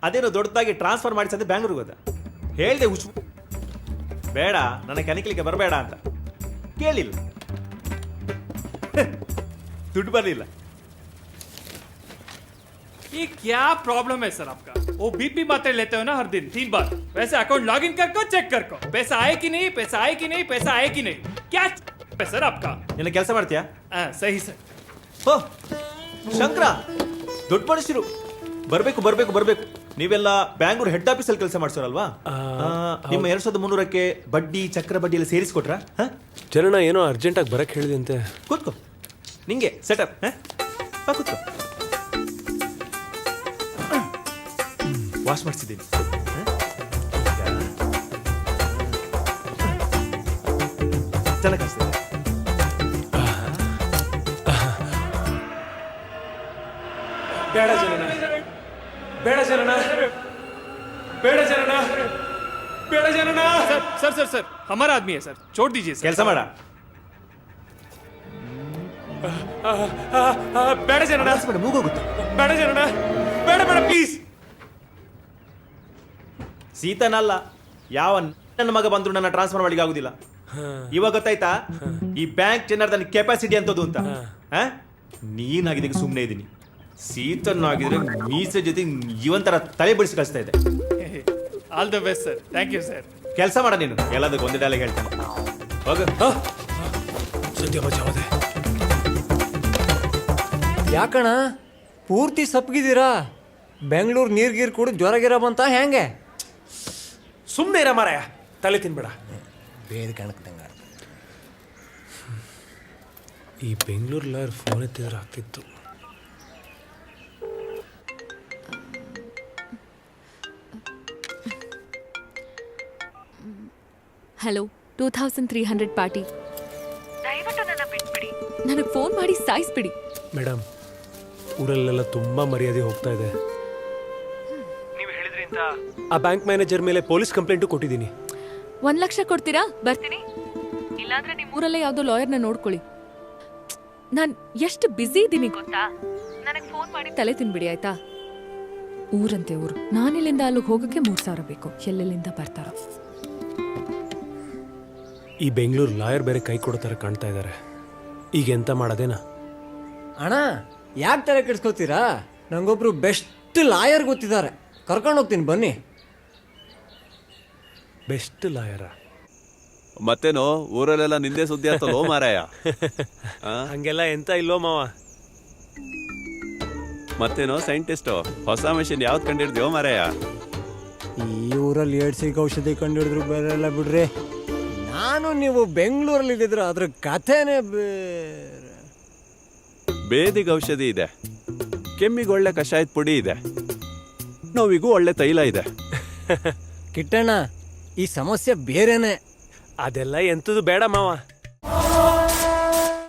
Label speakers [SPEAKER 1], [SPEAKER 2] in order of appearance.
[SPEAKER 1] ಅದೇನೋ ದೊಡ್ಡದಾಗಿ ಟ್ರಾನ್ಸ್ಫರ್ ಮಾಡಿಸಂದ್ರೆ ಬ್ಯಾಂಗ್ಳೂರಿಗೆ ಹೋದ. ಹೇಳ್ದೆ ಹುಚ್ಚು ಬೇಡ ನನ್ನ ಕನಿಕಲಿಕ್ಕೆ ಬರಬೇಡ ಅಂತ, ಕೇಳಿಲ್ಲ. ದುಡ್ಡು ಬರಲಿಲ್ಲ.
[SPEAKER 2] ये क्या प्रॉब्लम है सर आपका? वो बीपी मात्रे लेते हो ना हर दिन 3 बार, वैसे अकाउंट लॉगिन करको चेक करको पैसा आए कि नहीं, पैसा आए कि नहीं, पैसा आए कि नहीं, क्या है सर आपका?
[SPEAKER 1] ನಿನ್ನ ಕೆಲಸ ಮಾಡ್ತೀಯಾ?
[SPEAKER 2] सही सर.
[SPEAKER 1] ಓ ಶಂಕರ, ದೊಡ್ಡ ಮನುಷ್ಯರು ಬರ್ಬೇಕು ಬರ್ಬೇಕು ಬರ್ಬೇಕು. ನೀವೆಲ್ಲ ಬ್ಯಾಂಗ್ಳೂರ್ ಹೆಡ್ ಆಫೀಸ್ ಅಲ್ಲಿ ಕೆಲಸ ಮಾಡ್ಸೋರಲ್ವಾ? ನಿಮ್ಮ 2300ಕ್ಕೆ ಬಡ್ಡಿ ಚಕ್ರ ಬಡ್ಡಿ ಎಲ್ಲ ಸೇರಿಸ್ಕೊಟ್ರ?
[SPEAKER 3] ಚರಣ ಏನೋ ಅರ್ಜೆಂಟ್ ಆಗಿ ಬರಕ್ ಹೇಳಿದಂತೆ.
[SPEAKER 1] ಕೂತ್ಕೋ, ನಿಂಗೆ ಸೆಟಪ್. ಕೂತ್ಕೋ, ವಾಶ್ ಮಾಡಿಸಿದ್ದೀನಿ. ಚೆನ್ನಾಗಿ ಕಾಣಿಸ್ತದೆ.
[SPEAKER 3] ಬೇಡ ಜನನ, ಬೇಡ ಜನನ, ಬೇಡ ಜನನ, ಬೇಡ ಜನನ.
[SPEAKER 2] सर सर सर सर हमारा आदमी है सर, छोड़ दीजिए सर.
[SPEAKER 1] ಕೆಲಸ ಮಾಡ.
[SPEAKER 3] ಬೇಡ ಜನನ,
[SPEAKER 1] ಮೂಗೋಗುತ್ತೆ.
[SPEAKER 3] ಬೇಡ ಜನನ, ಬೇಡ ಬೇಡ ಪ್ಲೀಸ್.
[SPEAKER 1] ಸೀತನಲ್ಲ, ಯಾವ ನನ್ನ ಮಗ ಬಂದ್ರು ನನ್ನ ಟ್ರಾನ್ಸ್ಫರ್ ಮಾಡ್ಲಿಕ್ಕೆ ಆಗುದಿಲ್ಲ. ಇವಾಗ ಗೊತ್ತಾಯ್ತಾ ಈ ಬ್ಯಾಂಕ್ ಜನಾರ್ದನ್ ಕೆಪಾಸಿಟಿ ಅಂತದ್ದು ಅಂತ. ನೀನಾಗಿದ್ದಕ್ಕೆ ಸುಮ್ಮನೆ ಇದ್ದೀನಿ. ಸೀತನಾಗಿದ್ರೆ ಮೀಸೆ ಜೊತೆ ಜೀವಂತರ ತಲೆ ಬಿಡಿಸಿ ಕಳಿಸ್ತಾ ಇದೆ.
[SPEAKER 2] All the best sir, thank you sir.
[SPEAKER 1] ಕೆಲಸ ಮಾಡ ನೀನು. ಎಲ್ಲದಕ್ಕೆ ಒಂದೇ ಡೈಲಾಗ್ ಹೇಳ್ತಾನೆ. ಹೋಗ.
[SPEAKER 3] ಸದ್ಯ ಬಚಾವದೆ.
[SPEAKER 4] ಯಾಕಣ ಪೂರ್ತಿ ಸಪ್ಪಗಿದ್ದೀರಾ? ಬೆಂಗಳೂರು ನೀರ್ಗೀರ್ ಕೂಡ ಜ್ವರ ಗಿರ ಬಂತ ಹೆಂಗೆ?
[SPEAKER 3] ಸುಮ್ಮನೆ ಇರ ಮಾರಾಯ, ತಲೆ ತಿನ್ಬೇಡ.
[SPEAKER 4] ಬೇರೆ ಕಾಣಕ್ತಂಗ.
[SPEAKER 3] ಈ ಬೆಂಗಳೂರು ಲಾಯರ್ ಫೋನ್ ಎತ್ತಿದ್ರೆ ಆಗ್ತಿತ್ತು.
[SPEAKER 5] Hello, 2300 party. ದಯವಿಟ್ಟು ನನ್ನ ಬಿಟ್ಬಿಡಿ. ನನಗೆ ಫೋನ್ ಮಾಡಿ ಸಾಯಿಸ್ಬಿಡಿ.
[SPEAKER 3] ಮೇಡಮ್, ಊರಲ್ಲೆಲ್ಲ ತುಂಬಾ ಮರ್ಯಾದೆ ಹೋಗ್ತಾ ಇದೆ. ನೀವು ಹೇಳಿದ್ರಿಂದ ಆ ಬ್ಯಾಂಕ್ ಮ್ಯಾನೇಜರ್ ಮೇಲೆ ಪೊಲೀಸ್ ಕಂಪ್ಲೇಂಟು ಕೊಟ್ಟಿದ್ದೀನಿ.
[SPEAKER 5] 1 ಲಕ್ಷ ಕೊಡ್ತೀರಾ? ಬರ್ತೀನಿ. ಇಲ್ಲಾಂದ್ರೆ ನಿಮ್ಮ ಊರಲ್ಲೇ ಯಾವುದೋ ಲಾಯರ್ನ ನೋಡ್ಕೊಳ್ಳಿ. ನಾನು ಎಷ್ಟು ಬ್ಯುಸಿ ಇದ್ದೀನಿ ಗೊತ್ತಾ? ನನಗೆ ಫೋನ್ ಮಾಡಿ ತಲೆ ತಿನ್ಬಿಡಿ ಆಯ್ತಾ? ಊರಂತೆ ಊರು. ನಾನಿಲ್ಲಿಂದ ಅಲ್ಲಿಗೆ ಹೋಗೋಕ್ಕೆ 3000 ಬೇಕು. ಎಲ್ಲೆಲ್ಲಿಂದ ಬರ್ತಾರೋ.
[SPEAKER 3] ಈ ಬೆಂಗಳೂರು ಲಾಯರ್ ಬೇರೆ ಕೈ ಕೊಡೋ ಥರ ಕಾಣ್ತಾ ಇದ್ದಾರೆ. ಈಗ ಎಂತ ಮಾಡೋದೇನಾ?
[SPEAKER 4] ಅಣ್ಣ ಯಾಕೆ ತಲೆ ಕೆಡ್ಸ್ಕೊತೀರಾ? ನಂಗೊಬ್ರು ಬೆಸ್ಟ್ ಲಾಯರ್ ಗೊತ್ತಿದ್ದಾರೆ, ಕರ್ಕೊಂಡು ಹೋಗ್ತೀನಿ ಬನ್ನಿ.
[SPEAKER 3] ಬೆಸ್ಟ್ ಲಾಯರ?
[SPEAKER 6] ಮತ್ತೇನೋ ಊರಲ್ಲೆಲ್ಲ ನಿಂದೆ ಸುದ್ದಿ ಆಗ್ತಲ್ಲೋ ಮಾರಾಯ.
[SPEAKER 3] ಹಂಗೆಲ್ಲ ಎಂತ ಇಲ್ಲೋ ಮಾವ.
[SPEAKER 6] ಮತ್ತೇನೋ ಸೈಂಟಿಸ್ಟು ಹೊಸ ಮೆಷಿನ್ ಯಾವ್ದು ಕಂಡಿಡ್ತೀವೋ ಮಾರಾಯ.
[SPEAKER 4] ಈ ಊರಲ್ಲಿ ಏಡ್ಸಿಗೆ ಔಷಧಿ ಕಂಡಿಡಿದ್ರು ಬೇರೆ ಎಲ್ಲ ಬಿಡ್ರಿ. ನಾನು ನೀವು ಬೆಂಗಳೂರಲ್ಲಿ ಇದ್ದಿದ್ರೆ ಅದ್ರ ಕಥೆನೇ ಬೇರೆ.
[SPEAKER 6] ಬೇದಿಗೆ ಔಷಧಿ ಇದೆ, ಕೆಮ್ಮಿಗೆ ಒಳ್ಳೆ ಕಷಾಯದ ಪುಡಿ ಇದೆ, ನೋವಿಗೂ ಒಳ್ಳೆ ತೈಲ ಇದೆ.
[SPEAKER 4] ಕಿಟ್ಟಣ್ಣ, ಈ ಸಮಸ್ಯೆ ಬೇರೆನೆ.
[SPEAKER 3] ಅದೆಲ್ಲ ಎಂತದು ಬೇಡ ಮಾವ.